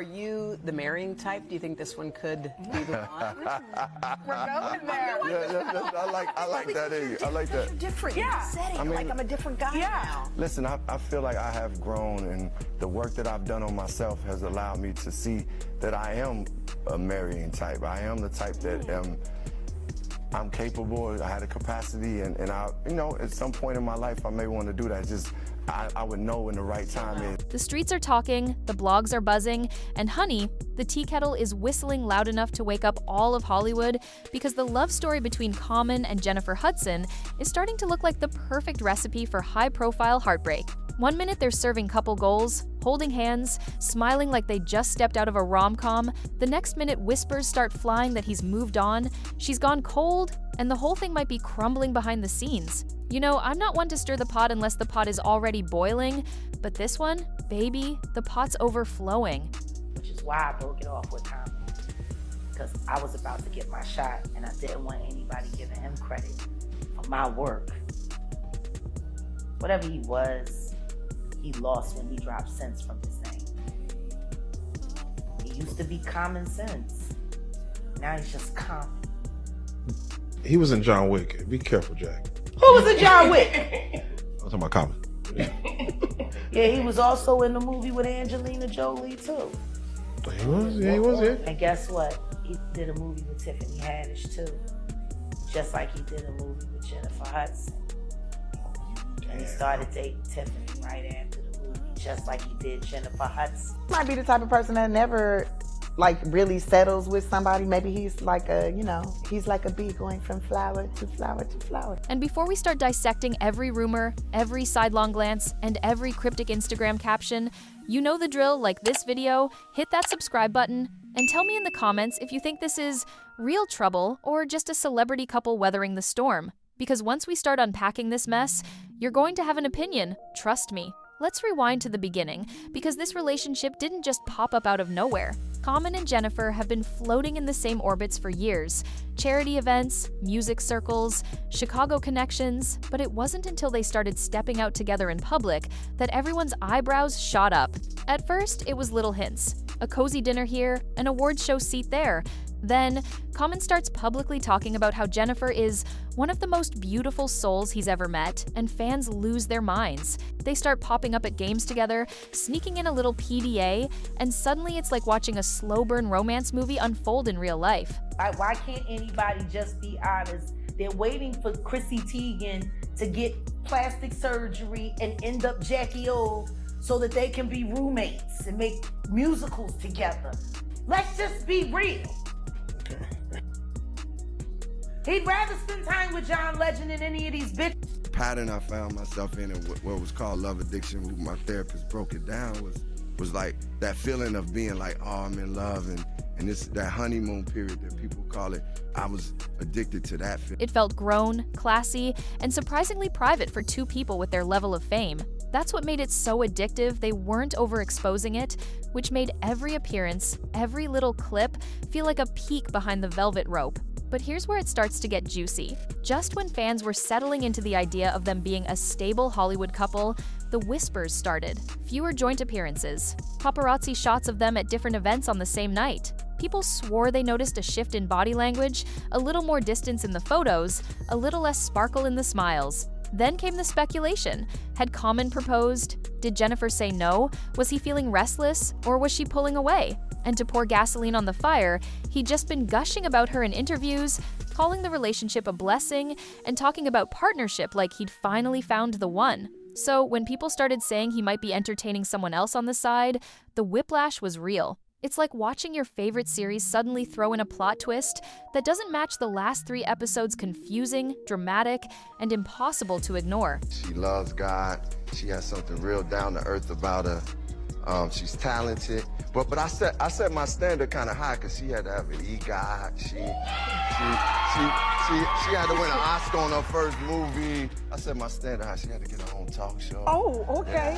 are you the marrying type? Do you think this one could be the one? We're going there. Yeah, I like that in you. I like that. You're different. Yeah. I mean, like I'm a different guy now. Listen, I feel like I have grown, and the work that I've done on myself has allowed me to see that I am a marrying type. I am the type that I'm capable. I had a capacity, and I, you know, at some point in my life, I may want to do that. Just I would know when the right time is. The streets are talking, the blogs are buzzing, and honey, the tea kettle is whistling loud enough to wake up all of Hollywood because the love story between Common and Jennifer Hudson is starting to look like the perfect recipe for high-profile heartbreak. One minute they're serving couple goals, holding hands, smiling like they just stepped out of a rom-com. The next minute whispers start flying that he's moved on, she's gone cold, and the whole thing might be crumbling behind the scenes. You know, I'm not one to stir the pot unless the pot is already boiling, but this one, baby, the pot's overflowing. Which is why I broke it off with Common, because I was about to get my shot and I didn't want anybody giving him credit for my work. Whatever he was, he lost when he dropped sense from his name. He used to be Common Sense. Now he's just Common. He was in John Wick. Be careful, Jack. Who was in John Wick? I'm talking about Common. Yeah, he was also in the movie with Angelina Jolie too. He was, yeah, he was, yeah. And guess what? He did a movie with Tiffany Haddish too. Just like he did a movie with Jennifer Hudson. And he started dating Tiffany right after the movie, just like he did Jennifer Hudson. Might be the type of person that never like really settles with somebody. Maybe he's like a, you know, he's like a bee going from flower to flower to flower. And before we start dissecting every rumor, every sidelong glance, and every cryptic Instagram caption, you know the drill. Like this video, hit that subscribe button, and tell me in the comments if you think this is real trouble or just a celebrity couple weathering the storm. Because once we start unpacking this mess, you're going to have an opinion, trust me. Let's rewind to the beginning, because this relationship didn't just pop up out of nowhere. Common and Jennifer have been floating in the same orbits for years. Charity events, music circles, Chicago connections, but it wasn't until they started stepping out together in public that everyone's eyebrows shot up. At first, it was little hints. A cozy dinner here, an awards show seat there. Then, Common starts publicly talking about how Jennifer is one of the most beautiful souls he's ever met, and fans lose their minds. They start popping up at games together, sneaking in a little PDA, and suddenly it's like watching a slow-burn romance movie unfold in real life. Why can't anybody just be honest? They're waiting for Chrissy Teigen to get plastic surgery and end up Jackie O so that they can be roommates and make musicals together. Let's just be real. He'd rather spend time with John Legend than any of these bitches. The pattern I found myself in what was called love addiction, who my therapist broke it down, was like that feeling of being like, oh, I'm in love, and this that honeymoon period that people call it. I was addicted to that feeling. It felt grown, classy, and surprisingly private for two people with their level of fame. That's what made it so addictive they weren't overexposing it, which made every appearance, every little clip, feel like a peek behind the velvet rope. But here's where it starts to get juicy. Just when fans were settling into the idea of them being a stable Hollywood couple, the whispers started. Fewer joint appearances, paparazzi shots of them at different events on the same night. People swore they noticed a shift in body language, a little more distance in the photos, a little less sparkle in the smiles. Then came the speculation. Had Common proposed? Did Jennifer say no? Was he feeling restless, or was she pulling away? And to pour gasoline on the fire, he'd just been gushing about her in interviews, calling the relationship a blessing, and talking about partnership like he'd finally found the one. So when people started saying he might be entertaining someone else on the side, the whiplash was real. It's like watching your favorite series suddenly throw in a plot twist that doesn't match the last 3 episodes' confusing, dramatic, and impossible to ignore. She loves God. She has something real down to earth about her. She's talented, but I set my standard kind of high because she had to have an EGOT. She had to win an Oscar on her first movie. I set my standard high. She had to get her own talk show. Oh, okay.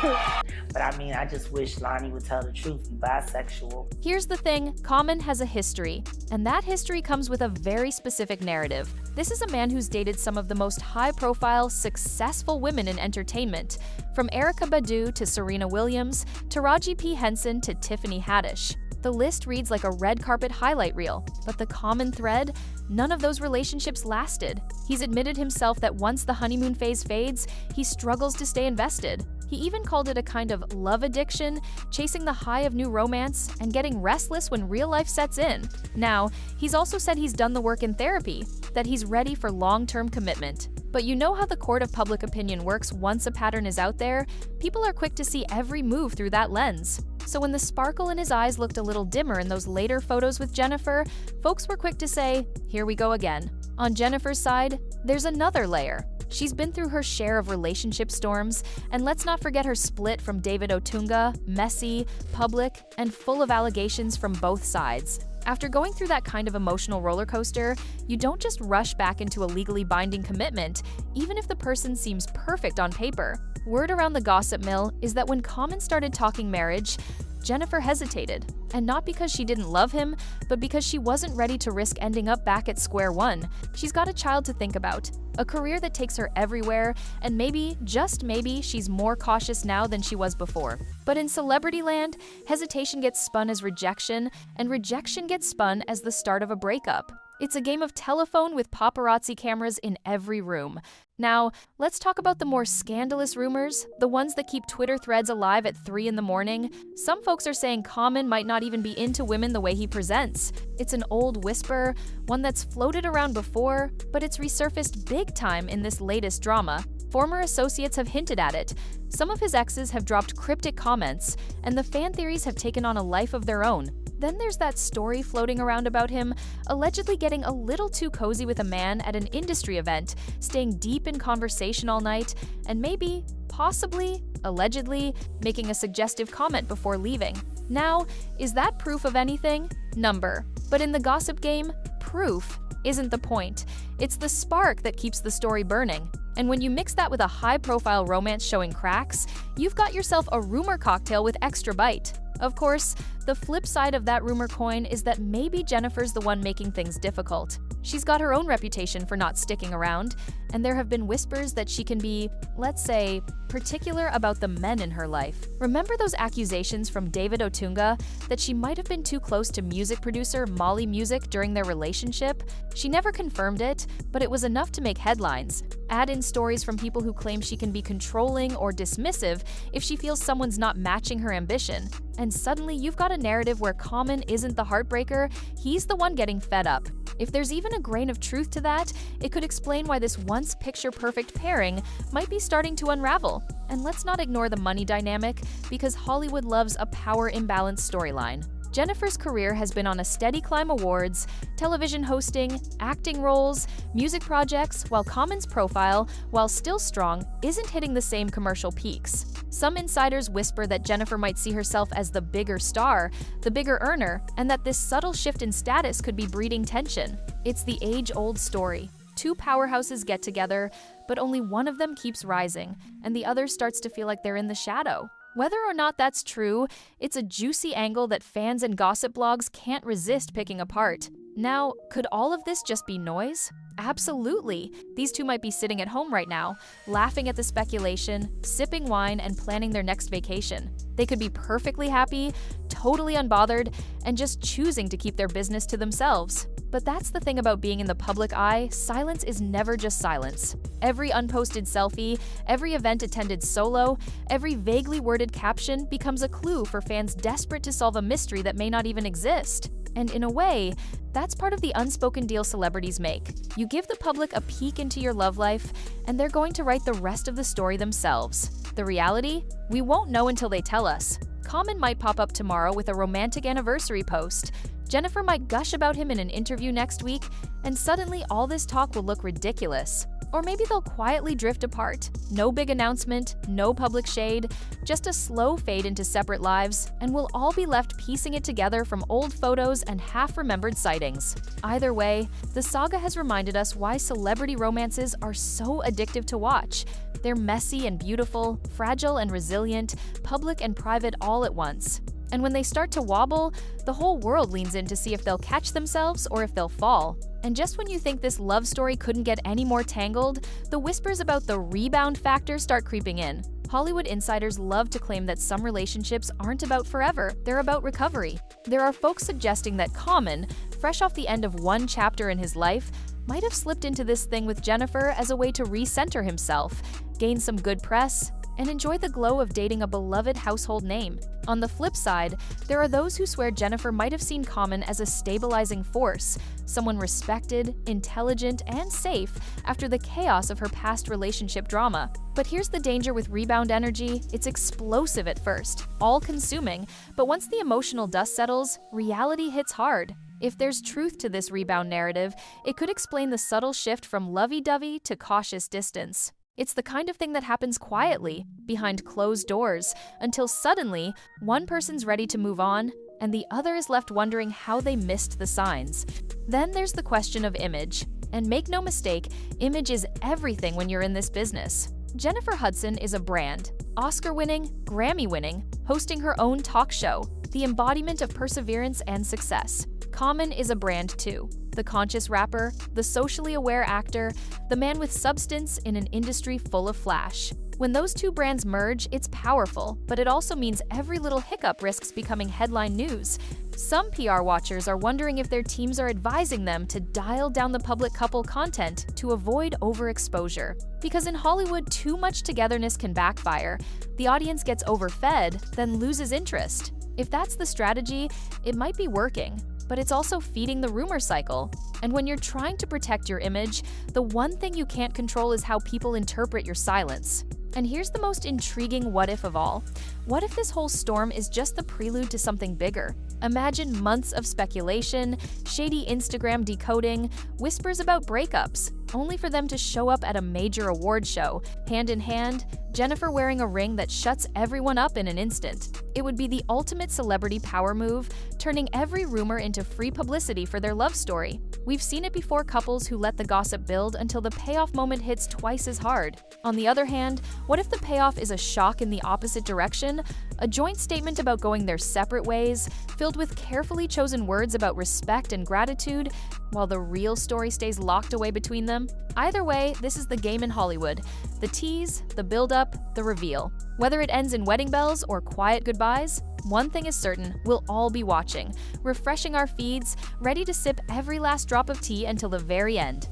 Yeah, But I mean, I just wish Lonnie would tell the truth, be bisexual. Here's the thing, Common has a history, and that history comes with a very specific narrative. This is a man who's dated some of the most high-profile, successful women in entertainment, from Erykah Badu to Serena Williams, Taraji P. Henson to Tiffany Haddish. The list reads like a red carpet highlight reel, but the common thread? None of those relationships lasted. He's admitted himself that once the honeymoon phase fades, he struggles to stay invested. He even called it a kind of love addiction, chasing the high of new romance and getting restless when real life sets in. Now, he's also said he's done the work in therapy, that he's ready for long-term commitment. But you know how the court of public opinion works once a pattern is out there? People are quick to see every move through that lens. So when the sparkle in his eyes looked a little dimmer in those later photos with Jennifer, folks were quick to say, here we go again. On Jennifer's side, there's another layer. She's been through her share of relationship storms, and let's not forget her split from David Otunga, messy, public, and full of allegations from both sides. After going through that kind of emotional roller coaster, you don't just rush back into a legally binding commitment, even if the person seems perfect on paper. Word around the gossip mill is that when Common started talking marriage, Jennifer hesitated, and not because she didn't love him, but because she wasn't ready to risk ending up back at square one. She's got a child to think about, a career that takes her everywhere, and maybe, just maybe, she's more cautious now than she was before. But in celebrity land, hesitation gets spun as rejection, and rejection gets spun as the start of a breakup. It's a game of telephone with paparazzi cameras in every room. Now, let's talk about the more scandalous rumors, the ones that keep Twitter threads alive at 3 in the morning. Some folks are saying Common might not even be into women the way he presents. It's an old whisper, one that's floated around before, but it's resurfaced big time in this latest drama. Former associates have hinted at it. Some of his exes have dropped cryptic comments, and the fan theories have taken on a life of their own. Then there's that story floating around about him allegedly getting a little too cozy with a man at an industry event, staying deep in conversation all night, and maybe, possibly, allegedly, making a suggestive comment before leaving. Now, is that proof of anything? Number. But in the gossip game, proof isn't the point. It's the spark that keeps the story burning. And when you mix that with a high-profile romance showing cracks, you've got yourself a rumor cocktail with extra bite. Of course, the flip side of that rumor coin is that maybe Jennifer's the one making things difficult. She's got her own reputation for not sticking around, and there have been whispers that she can be, let's say, particular about the men in her life. Remember those accusations from David Otunga that she might have been too close to music producer Molly Music during their relationship? She never confirmed it, but it was enough to make headlines. Add in stories from people who claim she can be controlling or dismissive if she feels someone's not matching her ambition. And suddenly you've got a narrative where Common isn't the heartbreaker, he's the one getting fed up. If there's even a grain of truth to that, it could explain why this once picture-perfect pairing might be starting to unravel. And let's not ignore the money dynamic, because Hollywood loves a power imbalance storyline. Jennifer's career has been on a steady climb: awards, television hosting, acting roles, music projects, while Common's profile, while still strong, isn't hitting the same commercial peaks. Some insiders whisper that Jennifer might see herself as the bigger star, the bigger earner, and that this subtle shift in status could be breeding tension. It's the age-old story. Two powerhouses get together, but only one of them keeps rising, and the other starts to feel like they're in the shadow. Whether or not that's true, it's a juicy angle that fans and gossip blogs can't resist picking apart. Now, could all of this just be noise? Absolutely. These two might be sitting at home right now, laughing at the speculation, sipping wine, and planning their next vacation. They could be perfectly happy, totally unbothered, and just choosing to keep their business to themselves. But that's the thing about being in the public eye, silence is never just silence. Every unposted selfie, every event attended solo, every vaguely worded caption becomes a clue for fans desperate to solve a mystery that may not even exist. And in a way, that's part of the unspoken deal celebrities make. You give the public a peek into your love life, and they're going to write the rest of the story themselves. The reality? We won't know until they tell us. Common might pop up tomorrow with a romantic anniversary post. Jennifer might gush about him in an interview next week, and suddenly all this talk will look ridiculous. Or maybe they'll quietly drift apart. No big announcement, no public shade, just a slow fade into separate lives, and we'll all be left piecing it together from old photos and half-remembered sightings. Either way, the saga has reminded us why celebrity romances are so addictive to watch. They're messy and beautiful, fragile and resilient, public and private all at once. And when they start to wobble, the whole world leans in to see if they'll catch themselves or if they'll fall. And just when you think this love story couldn't get any more tangled, the whispers about the rebound factor start creeping in. Hollywood insiders love to claim that some relationships aren't about forever, they're about recovery. There are folks suggesting that Common, fresh off the end of one chapter in his life, might have slipped into this thing with Jennifer as a way to recenter himself, gain some good press, and enjoy the glow of dating a beloved household name. On the flip side, there are those who swear Jennifer might have seen Common as a stabilizing force, someone respected, intelligent, and safe after the chaos of her past relationship drama. But here's the danger with rebound energy: it's explosive at first, all-consuming, but once the emotional dust settles, reality hits hard. If there's truth to this rebound narrative, it could explain the subtle shift from lovey-dovey to cautious distance. It's the kind of thing that happens quietly, behind closed doors, until suddenly, one person's ready to move on, and the other is left wondering how they missed the signs. Then there's the question of image. And make no mistake, image is everything when you're in this business. Jennifer Hudson is a brand, Oscar-winning, Grammy-winning, hosting her own talk show, the embodiment of perseverance and success. Common is a brand too. The conscious rapper, the socially aware actor, the man with substance in an industry full of flash. When those two brands merge, it's powerful, but it also means every little hiccup risks becoming headline news. Some PR watchers are wondering if their teams are advising them to dial down the public couple content to avoid overexposure. Because in Hollywood, too much togetherness can backfire. The audience gets overfed, then loses interest. If that's the strategy, it might be working, but it's also feeding the rumor cycle. And when you're trying to protect your image, the one thing you can't control is how people interpret your silence. And here's the most intriguing what-if of all. What if this whole storm is just the prelude to something bigger? Imagine months of speculation, shady Instagram decoding, whispers about breakups, only for them to show up at a major award show, hand in hand, Jennifer wearing a ring that shuts everyone up in an instant. It would be the ultimate celebrity power move, turning every rumor into free publicity for their love story. We've seen it before couples who let the gossip build until the payoff moment hits twice as hard. On the other hand, what if the payoff is a shock in the opposite direction? A joint statement about going their separate ways, filled with carefully chosen words about respect and gratitude, while the real story stays locked away between them? Either way, this is the game in Hollywood. The tease, the build-up, the reveal. Whether it ends in wedding bells or quiet goodbyes, one thing is certain, we'll all be watching, refreshing our feeds, ready to sip every last drop of tea until the very end.